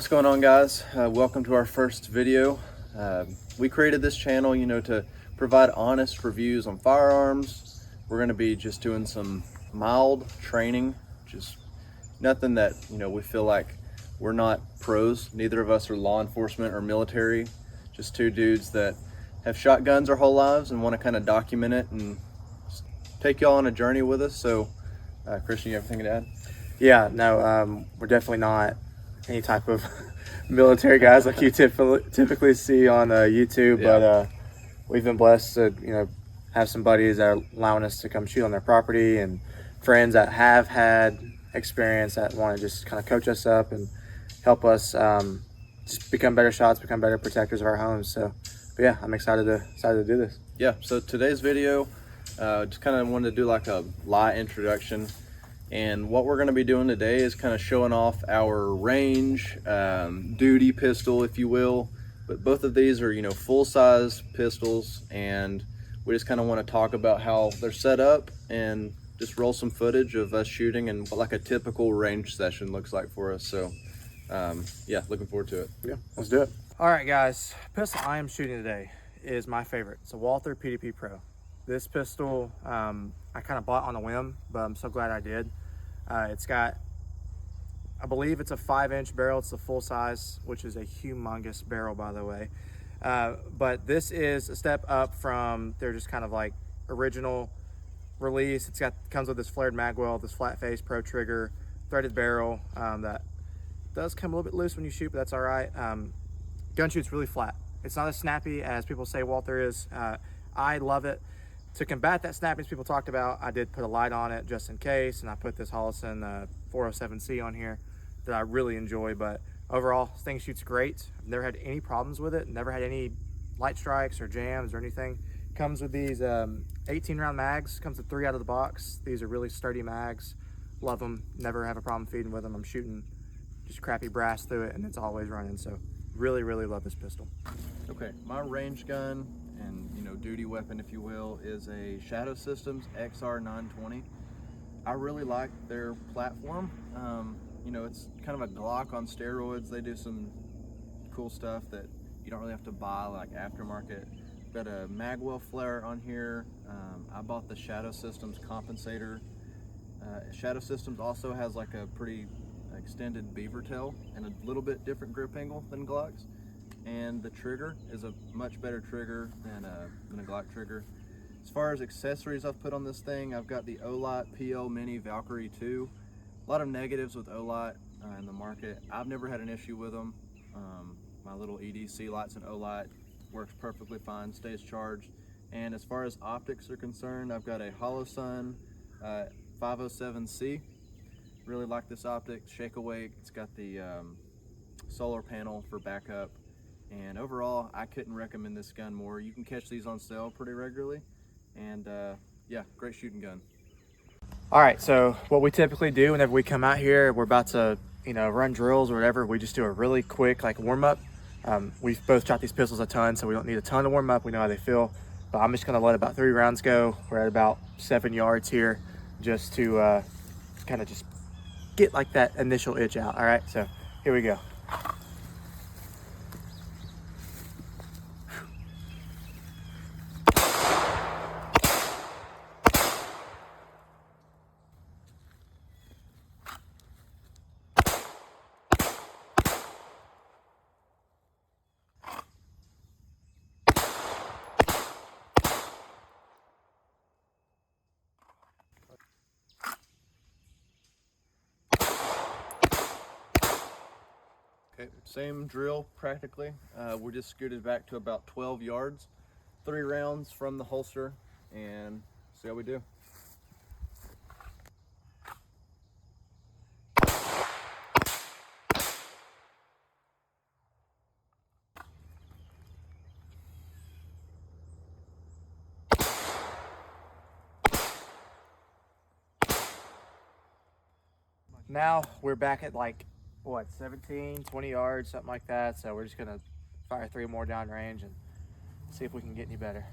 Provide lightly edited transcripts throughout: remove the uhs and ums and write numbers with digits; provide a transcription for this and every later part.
What's going on, guys? Welcome to our first video. We created this channel, to provide honest reviews on firearms. We're going to be just doing some mild training, just nothing that, we feel like we're not pros. Neither of us are law enforcement or military, just two dudes that have shot guns our whole lives and want to kind of document it and take y'all on a journey with us. So, Christian, you have anything to add? Yeah, no, we're definitely not any type of military guys like you typically see on YouTube, Yeah. but we've been blessed to, have some buddies that are allowing us to come shoot on their property, and friends that have had experience that want to just kind of coach us up and help us just become better shots, become better protectors of our homes. So, but yeah, I'm excited to do this. Yeah, so today's video, just kind of wanted to do like a light introduction. And what we're going to be doing today is kind of showing off our range, duty pistol, if you will. But both of these are, full-size pistols, and we just kind of want to talk about how they're set up and just roll some footage of us shooting and what like a typical range session looks like for us. So, yeah, looking forward to it. Yeah, let's do it. All right, guys, pistol I am shooting today is my favorite. It's a Walther PDP Pro. This pistol I kind of bought on a whim, but I'm so glad I did. It's got, I believe it's a 5-inch barrel. It's the full size, which is a humongous barrel, by the way. But this is a step up from their just kind of like original release. Comes with this flared magwell, this flat face pro trigger, threaded barrel that does come a little bit loose when you shoot, but that's all right. Gun shoot's really flat. It's not as snappy as people say Walther is. I love it. To combat that snappiness people talked about, I did put a light on it just in case, and I put this Holosun 407C on here that I really enjoy. But overall, this thing shoots great. I've never had any problems with it, never had any light strikes or jams or anything. Comes with these 18-round mags, comes with 3 out of the box. These are really sturdy mags. Love them, never have a problem feeding with them. I'm shooting just crappy brass through it, and it's always running. So really, really love this pistol. Okay, my range gun and duty weapon, if you will, is a Shadow Systems XR920. I really like their platform. It's kind of a Glock on steroids. They do some cool stuff that you don't really have to buy, like aftermarket. Got a magwell flare on here. I bought the Shadow Systems compensator. Shadow Systems also has like a pretty extended beaver tail and a little bit different grip angle than Glock's. And the trigger is a much better trigger than a Glock trigger. As far as accessories I've put on this thing, I've got the Olight PL Mini Valkyrie 2. A lot of negatives with Olight in the market. I've never had an issue with them. My little EDC lights in Olight works perfectly fine, stays charged. And as far as optics are concerned, I've got a Holosun 507C. Really like this optic, shake awake. It's got the solar panel for backup. And overall, I couldn't recommend this gun more. You can catch these on sale pretty regularly. And yeah, great shooting gun. All right, so what we typically do whenever we come out here, we're about to, run drills or whatever, we just do a really quick warm up. We've both shot these pistols a ton, so we don't need a ton to warm up. We know how they feel, but I'm just gonna let about 3 rounds go. We're at about 7 yards here, just to kind of just get like that initial itch out. All right, so here we go. Okay, same drill practically. We just scooted back to about 12 yards, 3 rounds from the holster, and see how we do. Now we're back at 17, 20 yards, something like that. So we're just gonna fire 3 more down range and see if we can get any better.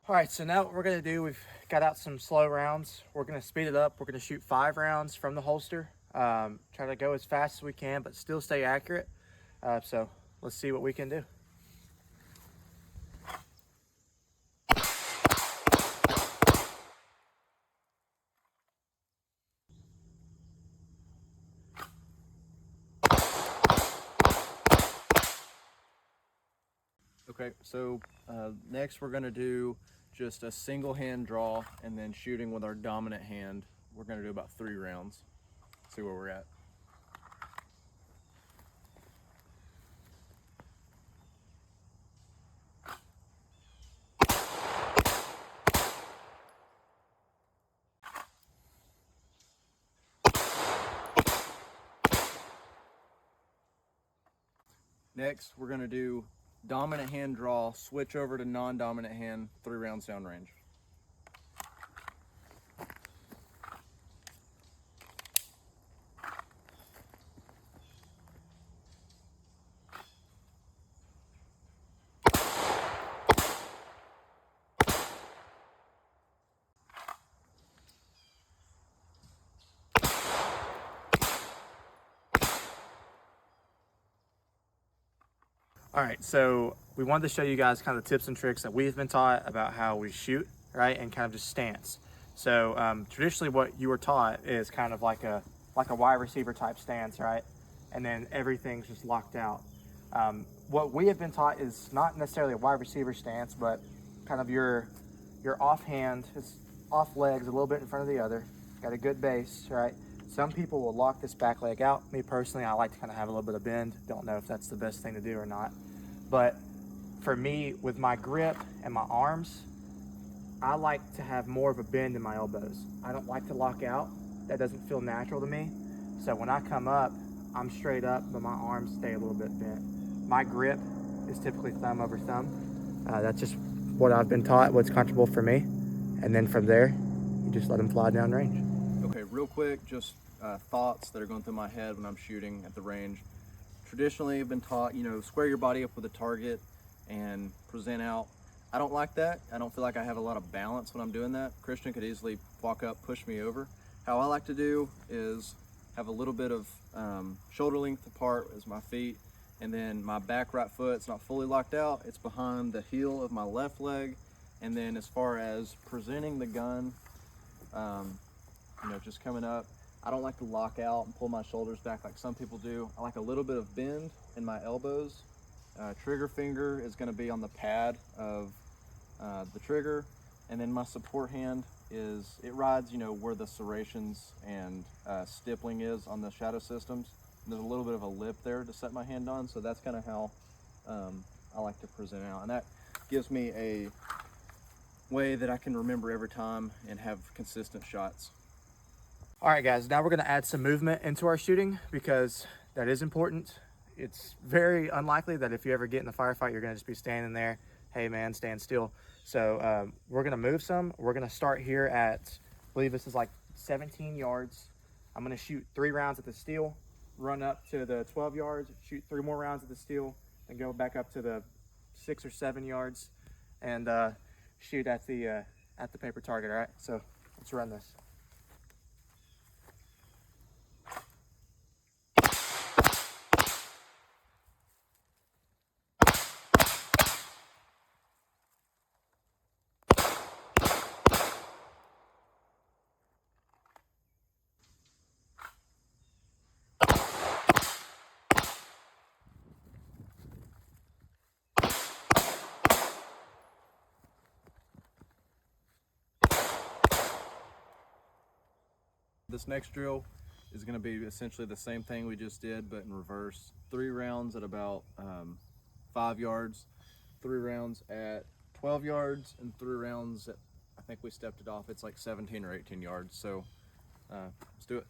All right, so now what we're gonna do, we've got out some slow rounds. We're gonna speed it up. We're gonna shoot 5 rounds from the holster. Try to go as fast as we can, but still stay accurate. So let's see what we can do. Okay, so next we're gonna do just a single hand draw and then shooting with our dominant hand. We're gonna do about 3 rounds. See where we're at. Next, we're gonna do dominant hand draw, switch over to non-dominant hand, 3 rounds downrange. All right, so we wanted to show you guys kind of the tips and tricks that we've been taught about how we shoot, right, and kind of just stance. So traditionally what you were taught is kind of like a wide receiver type stance, right? And then everything's just locked out. What we have been taught is not necessarily a wide receiver stance, but kind of your offhand, it's off legs a little bit in front of the other, got a good base, right? Some people will lock this back leg out. Me personally, I like to kind of have a little bit of bend. Don't know if that's the best thing to do or not. But for me, with my grip and my arms, I like to have more of a bend in my elbows. I don't like to lock out. That doesn't feel natural to me. So when I come up, I'm straight up, but my arms stay a little bit bent. My grip is typically thumb over thumb. That's just what I've been taught, what's comfortable for me. And then from there, you just let them fly down range. Okay, real quick, just thoughts that are going through my head when I'm shooting at the range. Traditionally, I've been taught, square your body up with a target and present out. I don't like that. I don't feel like I have a lot of balance when I'm doing that. Christian could easily walk up, push me over. How I like to do is have a little bit of shoulder length apart as my feet, and then my back right foot's not fully locked out. It's behind the heel of my left leg. And then as far as presenting the gun, just coming up, I don't like to lock out and pull my shoulders back like some people do. I like a little bit of bend in my elbows. Trigger finger is going to be on the pad of the trigger, and then my support hand it rides where the serrations and stippling is on the Shadow Systems. And there's a little bit of a lip there to set my hand on, so that's kind of how I like to present out, and that gives me a way that I can remember every time and have consistent shots. All right, guys, now we're gonna add some movement into our shooting because that is important. It's very unlikely that if you ever get in a firefight, you're gonna just be standing there, hey man, stand still. So we're gonna move some. We're gonna start here at, I believe this is like 17 yards. I'm gonna shoot 3 rounds at the steel, run up to the 12 yards, shoot 3 more rounds at the steel, and go back up to the 6 or 7 yards and shoot at the paper target, all right? So let's run this. This next drill is going to be essentially the same thing we just did, but in reverse. 3 rounds at about 5 yards, 3 rounds at 12 yards, and 3 rounds at, I think we stepped it off, it's like 17 or 18 yards. So let's do it.